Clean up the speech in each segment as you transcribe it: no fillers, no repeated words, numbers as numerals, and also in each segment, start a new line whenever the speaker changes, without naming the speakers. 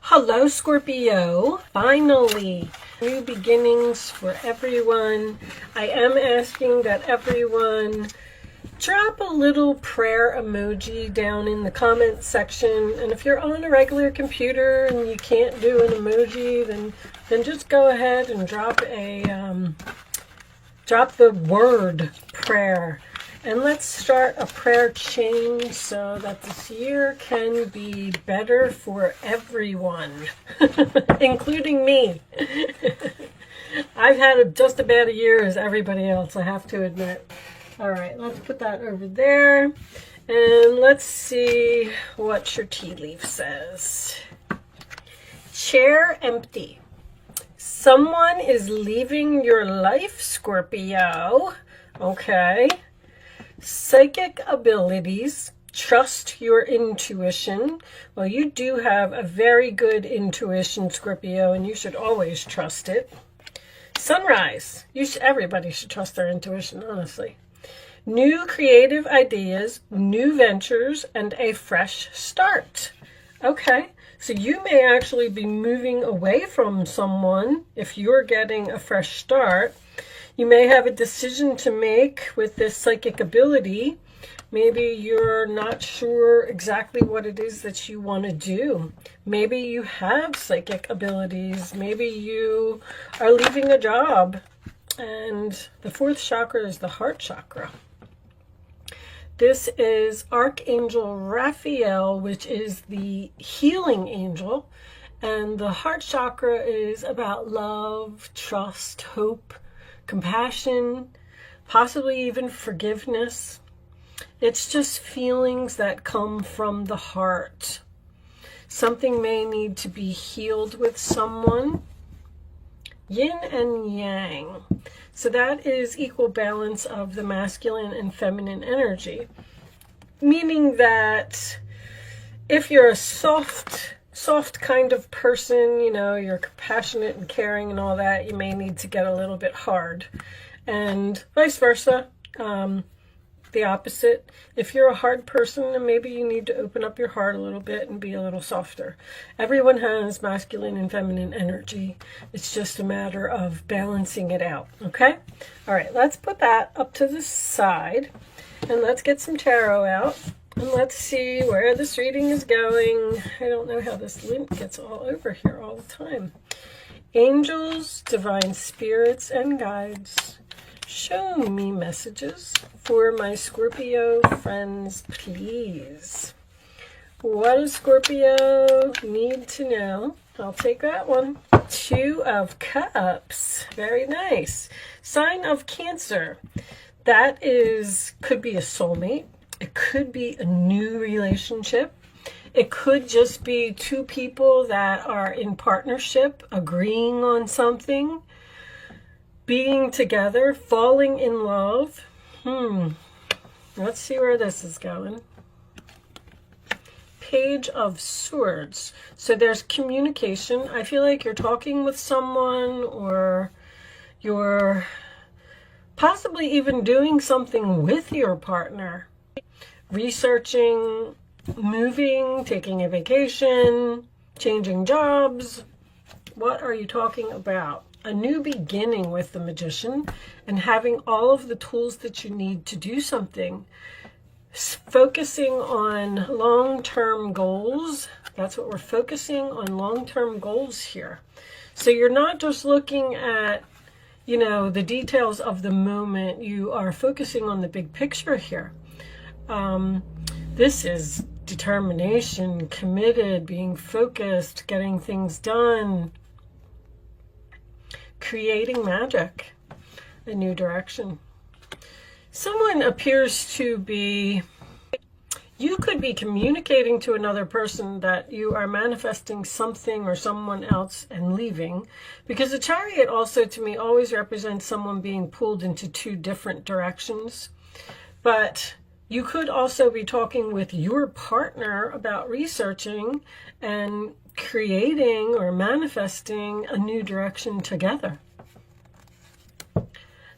Hello, Scorpio. Finally, new beginnings for everyone. I am asking that everyone drop a little prayer emoji down in the comment section. And if you're on a regular computer and you can't do an emoji, then just go ahead and drop the word prayer. And let's start a prayer chain so that this year can be better for everyone, including me. I've had just as bad a year as everybody else, I have to admit. All right, let's put that over there. And let's see what your tea leaf says. Chair empty. Someone is leaving your life, Scorpio. Okay. Psychic abilities. Trust your intuition. Well, you do have a very good intuition, Scorpio, and you should always trust it. Sunrise. Everybody should trust their intuition, honestly. New creative ideas, new ventures, and a fresh start. Okay, so you may actually be moving away from someone if you're getting a fresh start. You may have a decision to make with this psychic ability. Maybe you're not sure exactly what it is that you want to do. Maybe you have psychic abilities. Maybe you are leaving a job. And the fourth chakra is the heart chakra. This is Archangel Raphael, which is the healing angel. And the heart chakra is about love, trust, hope, compassion, possibly even forgiveness. It's just feelings that come from the heart. Something may need to be healed with someone. Yin and yang. So that is equal balance of the masculine and feminine energy. Meaning that if you're a soft kind of person, you know, you're compassionate and caring and all that, you may need to get a little bit hard. And vice versa, the opposite. If you're a hard person, then maybe you need to open up your heart a little bit and be a little softer. Everyone has masculine and feminine energy. It's just a matter of balancing it out, okay? All right, let's put that up to the side and let's get some tarot out. And let's see where this reading is going. I don't know how this lint gets all over here all the time. Angels, divine spirits, and guides, show me messages for my Scorpio friends, please. What does Scorpio need to know? I'll take that one. Two of Cups. Very nice. Sign of Cancer. That could be a soulmate. It could be a new relationship. It could just be two people that are in partnership, agreeing on something, being together, falling in love. Let's see where this is going. Page of Swords. So there's communication. I feel like you're talking with someone, or you're possibly even doing something with your partner. Researching, moving, taking a vacation, changing jobs. What are you talking about? A new beginning with the Magician and having all of the tools that you need to do something. Focusing on long-term goals. That's what we're focusing on, long-term goals here. So you're not just looking at, you know, the details of the moment. You are focusing on the big picture here. This is determination, committed, being focused, getting things done, creating magic, a new direction. Someone appears to be, you could be communicating to another person that you are manifesting something or someone else and leaving, because the Chariot also to me always represents someone being pulled into two different directions. But you could also be talking with your partner about researching and creating or manifesting a new direction together.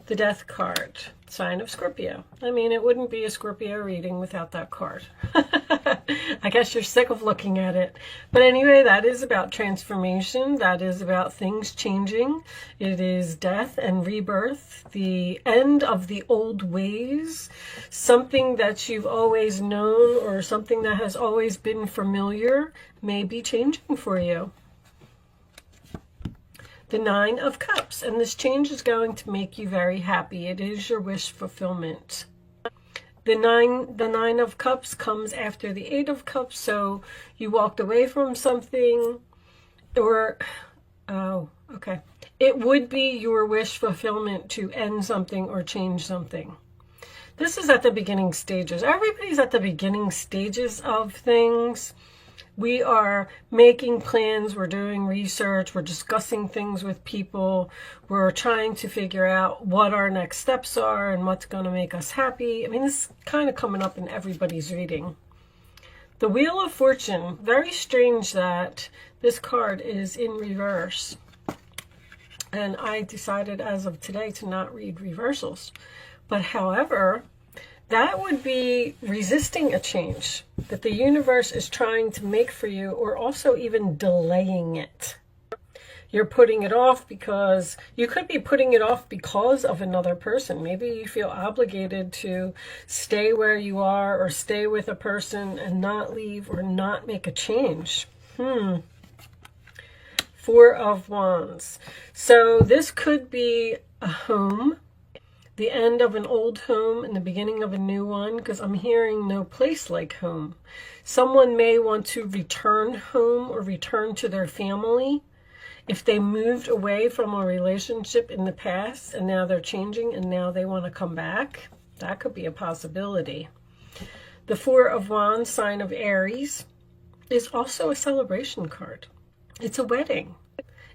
the Death card, sign of Scorpio. I mean, it wouldn't be a Scorpio reading without that card. I guess you're sick of looking at it. But anyway, that is about transformation. That is about things changing. It is death and rebirth, the end of the old ways, something that you've always known or something that has always been familiar may be changing for you. The Nine of Cups, and this change is going to make you very happy. It is your wish fulfillment. The nine of Cups comes after the Eight of Cups, so you walked away from something, or, oh, okay. It would be your wish fulfillment to end something or change something. This is at the beginning stages. Everybody's at the beginning stages of things. We are making plans, we're doing research, we're discussing things with people, we're trying to figure out what our next steps are and what's going to make us happy. I mean, this is kind of coming up in everybody's reading. The Wheel of Fortune, very strange that this card is in reverse. And I decided as of today to not read reversals. But however, that would be resisting a change that the universe is trying to make for you, or also even delaying it. You're putting it off because you could be putting it off because of another person. Maybe you feel obligated to stay where you are or stay with a person and not leave or not make a change. Four of Wands. So this could be a home, the end of an old home and the beginning of a new one, because I'm hearing no place like home. Someone may want to return home or return to their family if they moved away from a relationship in the past and now they're changing and now they want to come back. That could be a possibility. The Four of Wands, sign of Aries, is also a celebration card. It's a wedding.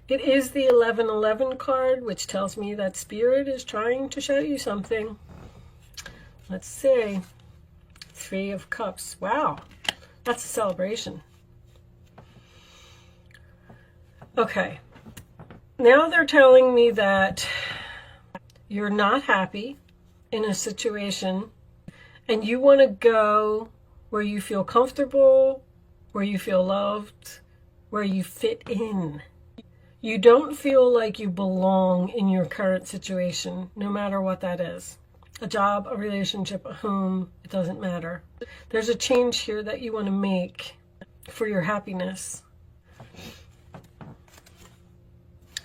It is the 1111 card, which tells me that Spirit is trying to show you something. Let's see. Three of Cups. Wow, that's a celebration. Okay, now they're telling me that you're not happy in a situation and you want to go where you feel comfortable, where you feel loved, where you fit in. You don't feel like you belong in your current situation, no matter what that is. A job, a relationship, a home, it doesn't matter. There's a change here that you want to make for your happiness.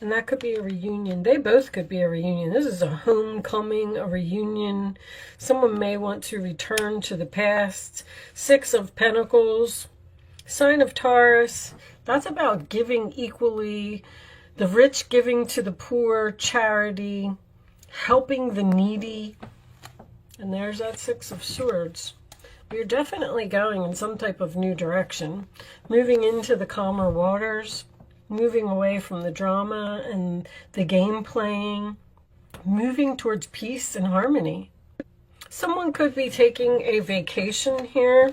And that could be a reunion. They both could be a reunion. This is a homecoming, a reunion. Someone may want to return to the past. Six of Pentacles, sign of Taurus. That's about giving equally. The rich giving to the poor, charity, helping the needy. And there's that Six of Swords. You're definitely going in some type of new direction, moving into the calmer waters, moving away from the drama and the game playing, moving towards peace and harmony. Someone could be taking a vacation here.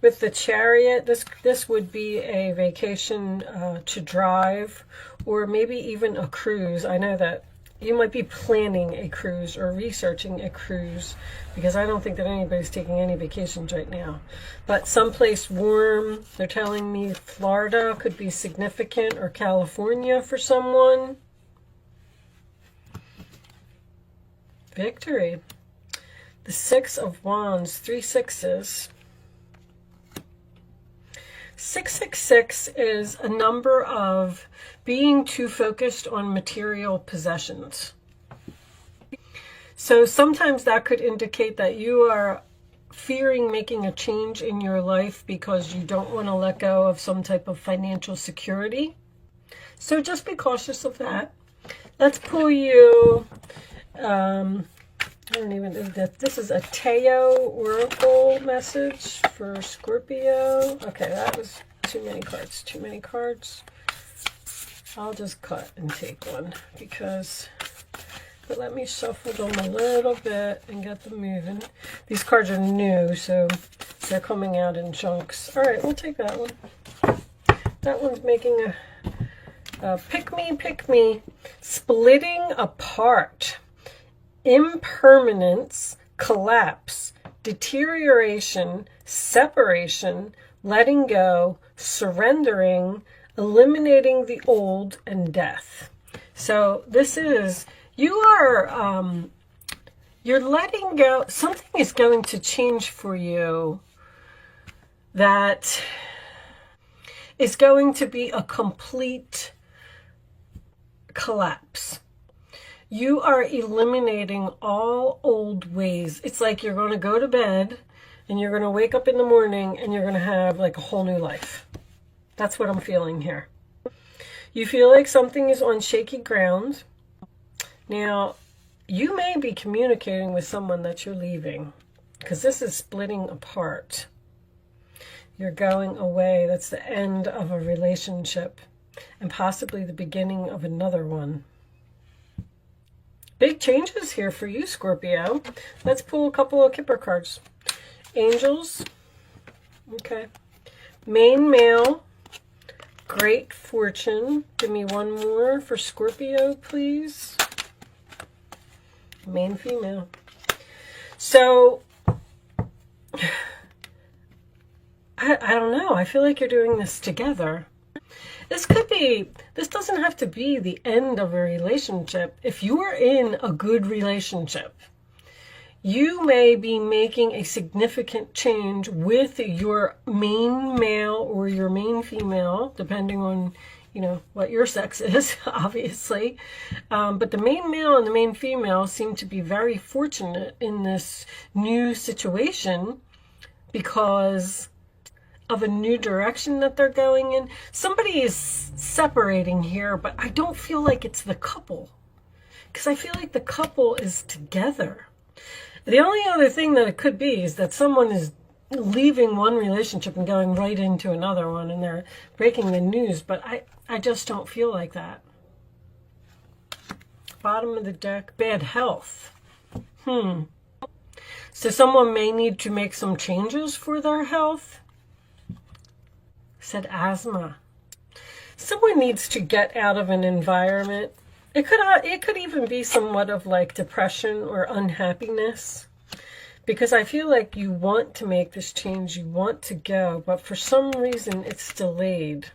With the Chariot, this would be a vacation to drive, or maybe even a cruise. I know that you might be planning a cruise or researching a cruise, because I don't think that anybody's taking any vacations right now. But someplace warm, they're telling me Florida could be significant, or California for someone. Victory. The Six of Wands, 3 sixes. 666 is a number of being too focused on material possessions. So sometimes that could indicate that you are fearing making a change in your life because you don't want to let go of some type of financial security. So just be cautious of that. Let's pull you, I don't even know that this is a Teo Oracle message for Scorpio. Okay, that was too many cards. Too many cards. I'll just cut and take one because, but let me shuffle them a little bit and get them moving. These cards are new, so they're coming out in chunks. All right, we'll take that one. That one's making a pick me, splitting apart. impermanence, collapse, deterioration, separation, letting go, surrendering, eliminating the old, and death. So this is, you're letting go. Something is going to change for you that is going to be a complete collapse. You are eliminating all old ways. It's like you're going to go to bed and you're going to wake up in the morning and you're going to have like a whole new life. That's what I'm feeling here. You feel like something is on shaky ground. Now, you may be communicating with someone that you're leaving, because this is splitting apart. You're going away. That's the end of a relationship and possibly the beginning of another one. Big changes here for you, Scorpio. Let's pull a couple of Kipper cards. Angels. Okay. Main male. Great fortune. Give me one more for Scorpio, please. Main female. So, I don't know. I feel like you're doing this together. This doesn't have to be the end of a relationship. If you are in a good relationship, you may be making a significant change with your main male or your main female, depending on, what your sex is, obviously. But the main male and the main female seem to be very fortunate in this new situation because of a new direction that they're going in. Somebody is separating here, but I don't feel like it's the couple, because I feel like the couple is together. The only other thing that it could be is that someone is leaving one relationship and going right into another one, and they're breaking the news, but I just don't feel like that. Bottom of the deck, bad health. So someone may need to make some changes for their health. Said asthma. Someone needs to get out of an environment. It could even be somewhat of like depression or unhappiness, because I feel like you want to make this change, you want to go, but for some reason it's delayed.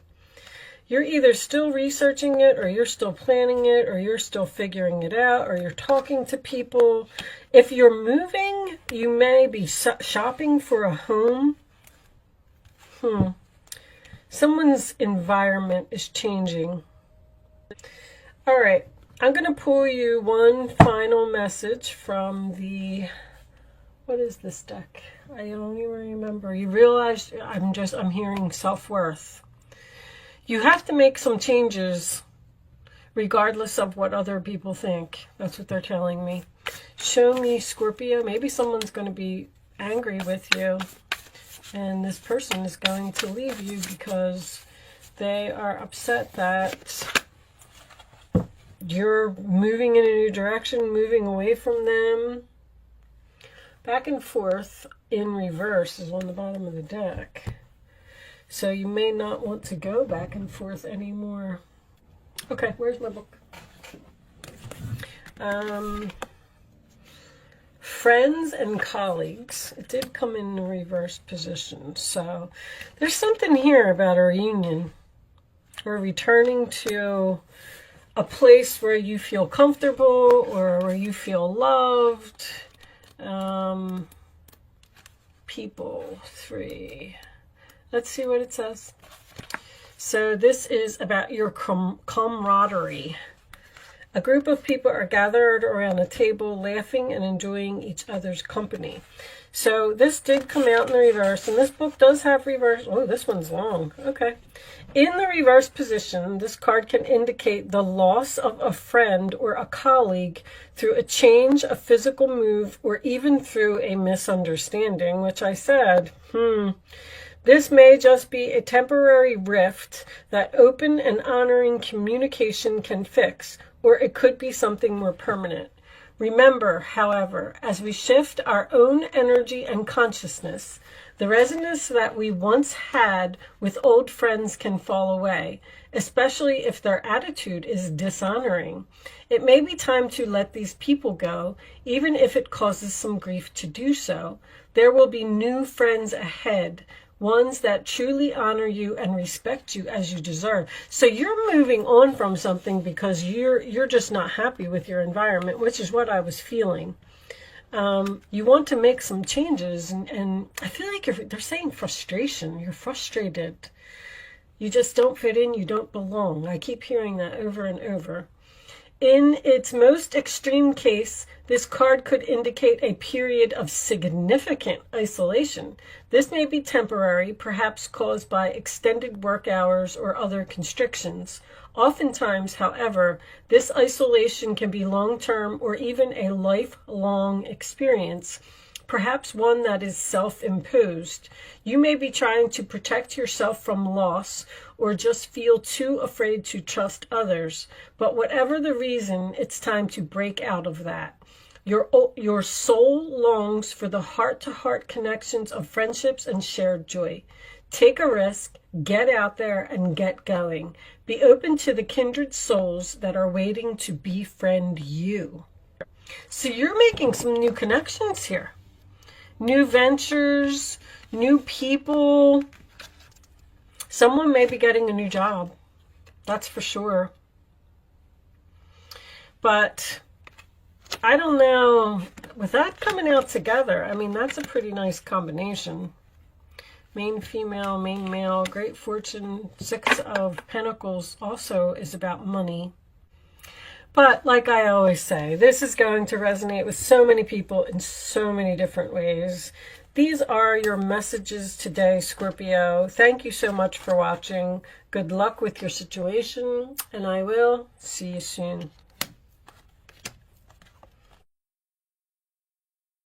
You're either still researching it, or you're still planning it, or you're still figuring it out, or you're talking to people. If you're moving, you may be shopping for a home. Someone's environment is changing. All right, I'm going to pull you one final message from the, what is this deck? I don't even remember. You realize I'm hearing self-worth. You have to make some changes regardless of what other people think. That's what they're telling me. Show me, Scorpio. Maybe someone's going to be angry with you, and this person is going to leave you because they are upset that you're moving in a new direction, moving away from them. Back and forth in reverse is on the bottom of the deck. So you may not want to go back and forth anymore. Okay, where's my book? Friends and colleagues. It did come in the reverse position. So there's something here about a reunion, or returning to a place where you feel comfortable or where you feel loved. People, 3. Let's see what it says. So this is about your camaraderie. A group of people are gathered around a table, laughing and enjoying each other's company. So this did come out in the reverse, and this book does have reverse. Oh, this one's long. Okay. In the reverse position, this card can indicate the loss of a friend or a colleague through a change, a physical move, or even through a misunderstanding, which I said, This may just be a temporary rift that open and honoring communication can fix, or it could be something more permanent. Remember, however, as we shift our own energy and consciousness, The resonance that we once had with old friends can fall away, especially if their attitude is dishonoring. It may be time to let these people go, even if it causes some grief to do so. There will be new friends ahead, ones that truly honor you and respect you as you deserve. So you're moving on from something because you're just not happy with your environment, which is what I was feeling. You want to make some changes, and I feel like they're saying frustration. You're frustrated. You just don't fit in. You don't belong. I keep hearing that over and over. In its most extreme case, this card could indicate a period of significant isolation. This may be temporary, perhaps caused by extended work hours or other constrictions. Oftentimes, however, this isolation can be long-term or even a lifelong experience, perhaps one that is self-imposed. You may be trying to protect yourself from loss or just feel too afraid to trust others. But whatever the reason, it's time to break out of that. Your soul longs for the heart-to-heart connections of friendships and shared joy. Take a risk, get out there, and get going. Be open to the kindred souls that are waiting to befriend you. So you're making some new connections here. New ventures, new people. Someone may be getting a new job. That's for sure. But I don't know, with that coming out together, I mean, that's a pretty nice combination. Main female, main male, great fortune. 6 of Pentacles also is about money. But like I always say, this is going to resonate with so many people in so many different ways. These are your messages today, Scorpio. Thank you so much for watching. Good luck with your situation, and I will see you soon.